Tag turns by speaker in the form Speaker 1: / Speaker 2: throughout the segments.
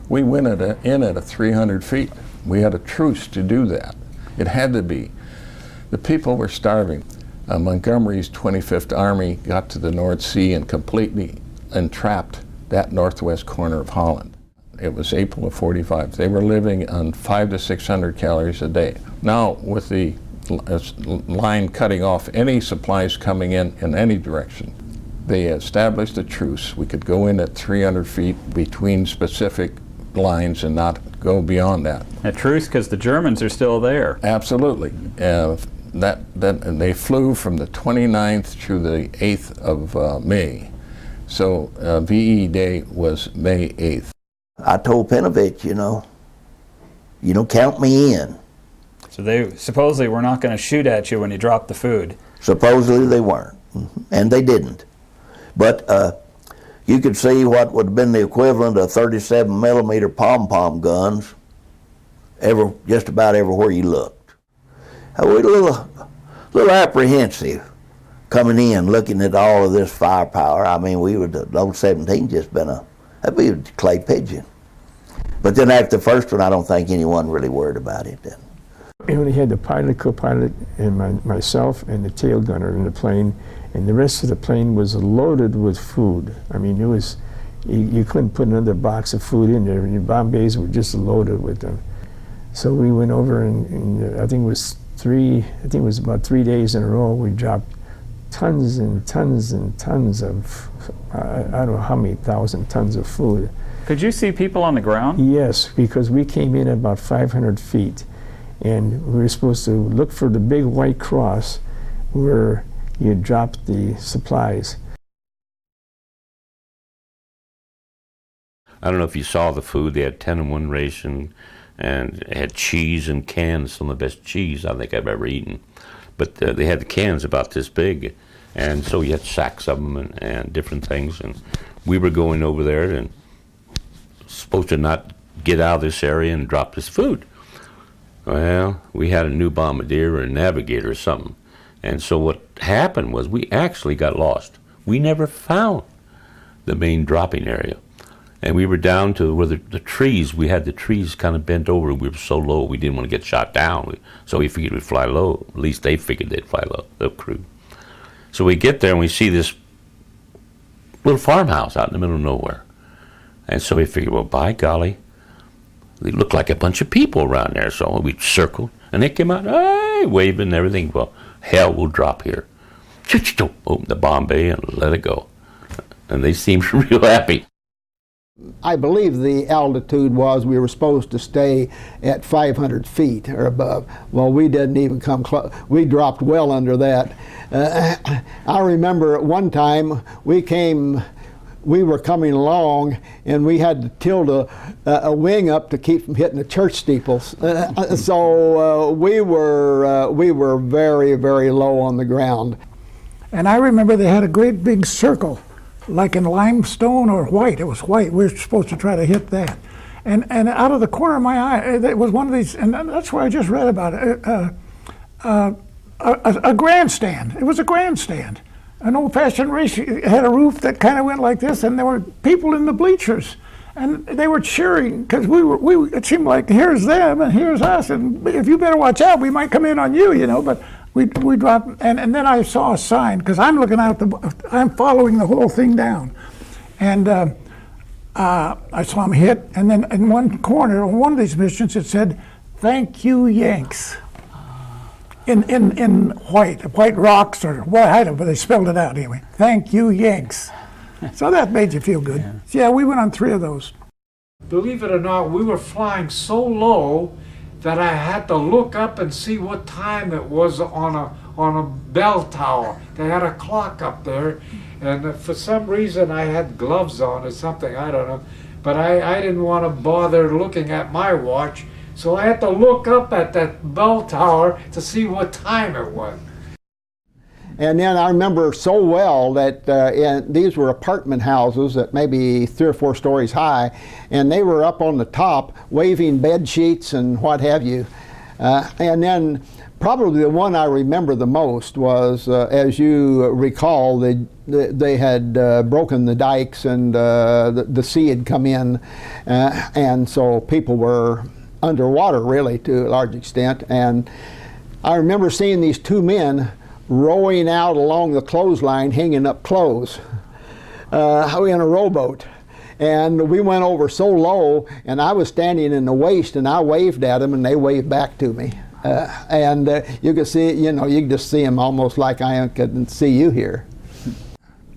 Speaker 1: We went in at 300 feet. We had a truce to do that. It had to be. The people were starving. Montgomery's 25th Army got to the North Sea and completely entrapped that northwest corner of Holland. It was April of '45. They were living on 500 to 600 calories a day. Now, with the line cutting off any supplies coming in any direction, they established a truce. We could go in at 300 feet between specific lines and not go beyond that.
Speaker 2: A truce because the Germans are still there.
Speaker 1: Absolutely. And they flew from the 29th through the 8th of May. So VE Day was May 8th.
Speaker 3: I told Penovich, you know, count me in.
Speaker 2: So they supposedly were not going to shoot at you when you dropped the food.
Speaker 3: Supposedly they weren't, and they didn't. But you could see what would have been the equivalent of 37 millimeter pom-pom guns just about everywhere you looked. We were a little apprehensive coming in, looking at all of this firepower. I mean, the old 17 just been that'd be a clay pigeon. But then after the first one, I don't think anyone really worried about it then.
Speaker 4: We only had the pilot, co-pilot, and myself and the tail gunner in the plane, and the rest of the plane was loaded with food. I mean, it was, you couldn't put another box of food in there. Your bomb bays were just loaded with them. So we went over and I think it was about 3 days in a row, we dropped tons and tons and tons of, I don't know how many thousand tons of food.
Speaker 2: Could you see people on the ground?
Speaker 4: Yes, because we came in at about 500 feet. And we were supposed to look for the big white cross where you dropped the supplies.
Speaker 5: I don't know if you saw the food. They had 10-in-1 ration, and it had cheese and cans, some of the best cheese I think I've ever eaten. But they had the cans about this big, and so you had sacks of them and different things. And we were going over there and supposed to not get out of this area and drop this food. Well, we had a new bombardier or a navigator or something. And so what happened was we actually got lost. We never found the main dropping area. And we were down to where the trees, we had the trees kind of bent over. We were so low, we didn't want to get shot down. So we figured we'd fly low. At least they figured they'd fly low, the crew. So we get there and we see this little farmhouse out in the middle of nowhere. And so we figured, well, by golly, they looked like a bunch of people around there. So we circled, and they came out, hey, waving and everything. Well, hell, we'll drop here. Open the bomb bay and let it go. And they seemed real happy.
Speaker 6: I believe the altitude was we were supposed to stay at 500 feet or above. Well, we didn't even come close. We dropped well under that. I remember at one time we were coming along and we had to tilt a wing up to keep from hitting the church steeples. So we were very, very low on the ground.
Speaker 7: And I remember they had a great big circle, like in limestone or white. It was white. We were supposed to try to hit that. And out of the corner of my eye, it was one of these, and that's where I just read about it, a grandstand. It was a grandstand. An old-fashioned race. It had a roof that kind of went like this, and there were people in the bleachers, and they were cheering because it seemed like here's them and here's us, and if you better watch out, we might come in on you, you know. But we dropped, and then I saw a sign because I'm looking out I'm following the whole thing down, and I saw him hit, and then in one corner on one of these missions it said, "Thank you, Yanks." in white rocks or what, I don't know, but they spelled it out anyway. Thank you, Yanks. So that made you feel good. Yeah, we went on 3 of those.
Speaker 8: Believe it or not, we were flying so low that I had to look up and see what time it was on a bell tower. They had a clock up there, and for some reason I had gloves on or something, I don't know. But I didn't want to bother looking at my watch, so I had to look up at that bell tower to see what time it was.
Speaker 6: And then I remember so well that these were apartment houses that maybe 3 or 4 stories high, and they were up on the top waving bed sheets and what have you. And then probably the one I remember the most was, as you recall, they had broken the dikes and the sea had come in, and so people were underwater really to a large extent. And I remember seeing these 2 men rowing out along the clothesline, hanging up clothes in a rowboat. And we went over so low, and I was standing in the waist, and I waved at them, and they waved back to me. And you could see, you could just see them almost like I could see you here.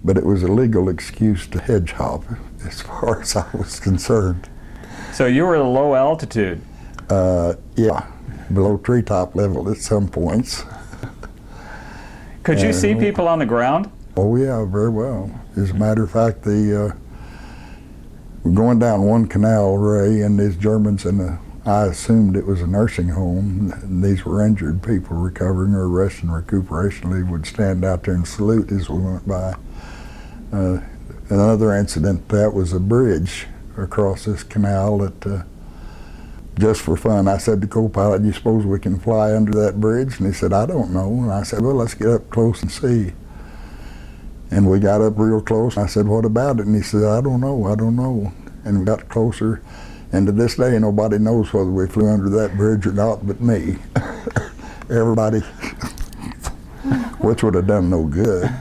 Speaker 9: But it was a legal excuse to hedge hop, as far as I was concerned.
Speaker 2: So you were at a low altitude?
Speaker 9: Yeah, below treetop level at some points.
Speaker 2: Could you see people on the ground?
Speaker 9: Oh yeah, very well. As a matter of fact, we're going down one canal, Ray, and these Germans, and I assumed it was a nursing home. And these were injured people recovering or rest and recuperation leave would stand out there and salute as we went by. Another incident, that was a bridge across this canal that, just for fun, I said to co-pilot, "You suppose we can fly under that bridge?" And he said, "I don't know." And I said, "Well, let's get up close and see." And we got up real close. I said, "What about it?" And he said, I don't know. And we got closer. And to this day, nobody knows whether we flew under that bridge or not but me. Everybody, which would have done no good.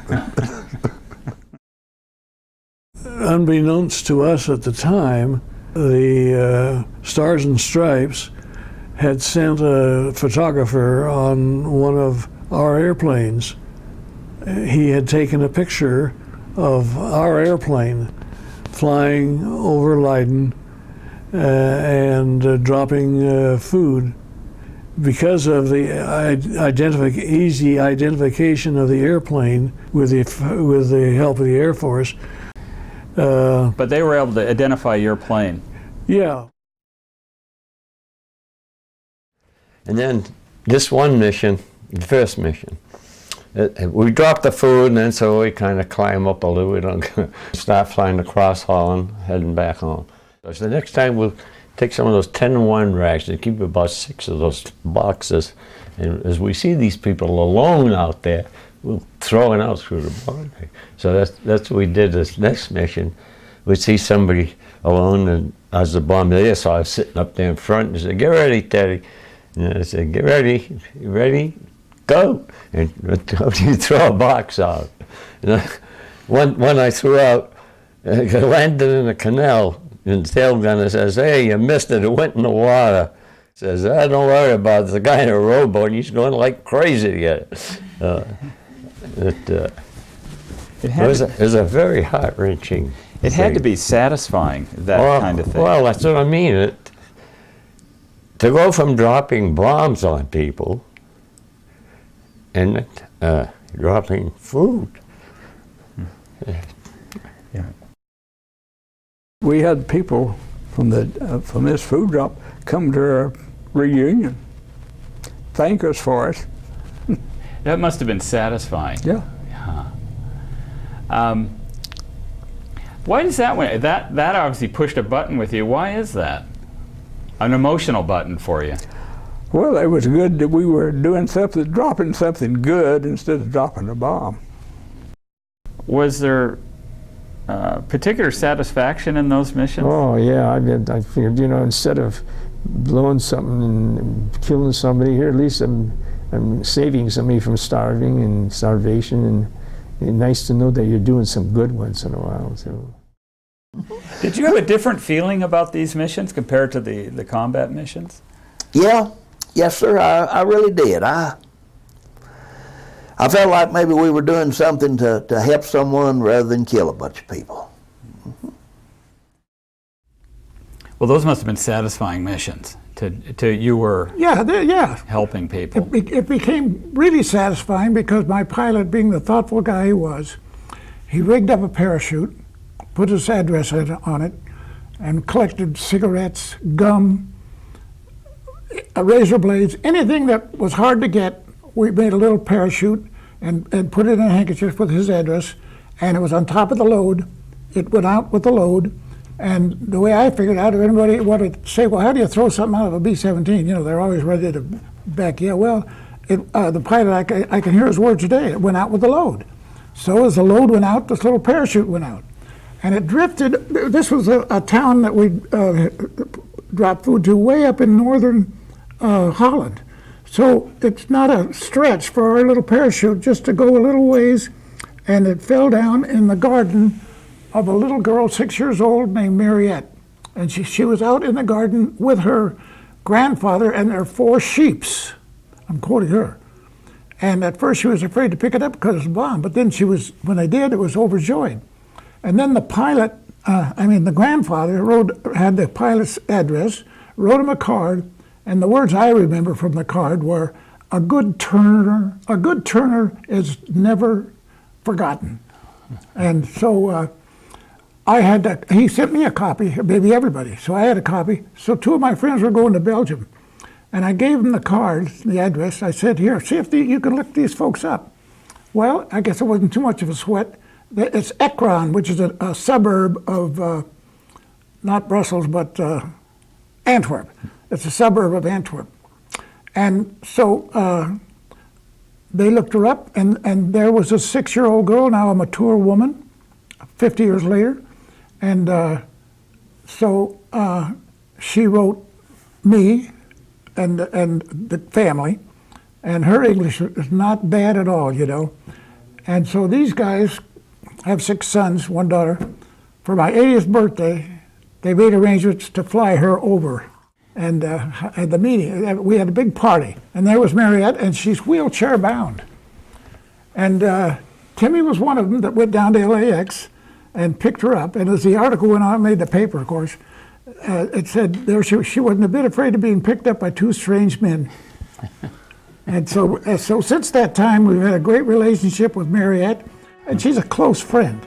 Speaker 10: Unbeknownst to us at the time, the Stars and Stripes had sent a photographer on one of our airplanes. He had taken a picture of our airplane flying over Leiden and dropping food. Because of the easy identification of the airplane with the help of the Air Force.
Speaker 2: But they were able to identify your plane.
Speaker 10: Yeah.
Speaker 11: And then this one mission, the first mission, we dropped the food, and then so we kind of climb up a little. We don't start flying across Holland, heading back home. So the next time we'll take some of those 10-1 racks and keep about 6 of those boxes. And as we see these people alone out there, we'll throw it out through the boundary. So that's what we did this next mission. We'd see somebody alone, and I was the bombardier, so I was sitting up there in front and said, "Get ready, Teddy." And I said, "Get ready, you ready? Go." And you throw a box out. And one I threw out, it landed in a canal, and the tail gunner says, "Hey, you missed it, it went in the water." Says, "Don't worry about it, there's a guy in a rowboat, and he's going like crazy to get it." It was a very heart-wrenching
Speaker 2: It had to be satisfying, that kind of thing.
Speaker 11: Well, that's what I mean. To go from dropping bombs on people and dropping food.
Speaker 2: Yeah.
Speaker 10: We had people from this food drop come to our reunion, thank us for it.
Speaker 2: That must have been satisfying.
Speaker 10: Yeah.
Speaker 2: Why does that one? That obviously pushed a button with you. Why is that? An emotional button for you.
Speaker 10: Well, it was good that we were doing something, dropping something good instead of dropping a bomb.
Speaker 2: Was there particular satisfaction in those missions?
Speaker 4: Oh yeah, I figured, instead of blowing something and killing somebody, here at least I'm saving somebody from starving and starvation, and it's nice to know that you're doing some good once in a while too.
Speaker 2: Did you have a different feeling about these missions compared to the combat missions?
Speaker 3: Yeah, yes sir, I really did. I felt like maybe we were doing something to help someone rather than kill a bunch of people.
Speaker 2: Well, those must have been satisfying missions. You were helping people.
Speaker 7: It became really satisfying because my pilot, being the thoughtful guy he was, he rigged up a parachute, put his address on it, and collected cigarettes, gum, razor blades, anything that was hard to get. We made a little parachute and put it in a handkerchief with his address, and it was on top of the load. It went out with the load. And the way I figured out, if anybody wanted to say, well, how do you throw something out of a B-17? You know, they're always ready to back you. Well, the pilot, I can hear his words today. It went out with the load. So as the load went out, this little parachute went out. And it drifted. This was a town that we dropped food to way up in northern Holland. So it's not a stretch for our little parachute just to go a little ways. And it fell down in the garden of a little girl, 6 years old, named Mariette. And she was out in the garden with her grandfather and their 4 sheeps. I'm quoting her. And at first she was afraid to pick it up because it was a bomb, but then when they did, it was overjoyed. And then the pilot, the grandfather had the pilot's address, wrote him a card, and the words I remember from the card were, a good turner is never forgotten. And so he sent me a copy, maybe everybody, so I had a copy. So 2 of my friends were going to Belgium, and I gave them the card, the address. I said, here, see if you can look these folks up. Well, I guess it wasn't too much of a sweat. It's Ekron, which is a suburb of, not Brussels, but Antwerp. It's a suburb of Antwerp. And so they looked her up, and there was a 6-year-old girl, now a mature woman, 50 years later. And so she wrote me and the family, and her English is not bad at all, you know. And so these guys have 6 sons, 1 daughter. For my 80th birthday, they made arrangements to fly her over. And at the meeting, we had a big party, and there was Mariette, and she's wheelchair bound. And Timmy was one of them that went down to LAX and picked her up. And as the article went on, made the paper, of course, it said there she wasn't a bit afraid of being picked up by 2 strange men. And so since that time, we've had a great relationship with Mariette, and she's a close friend.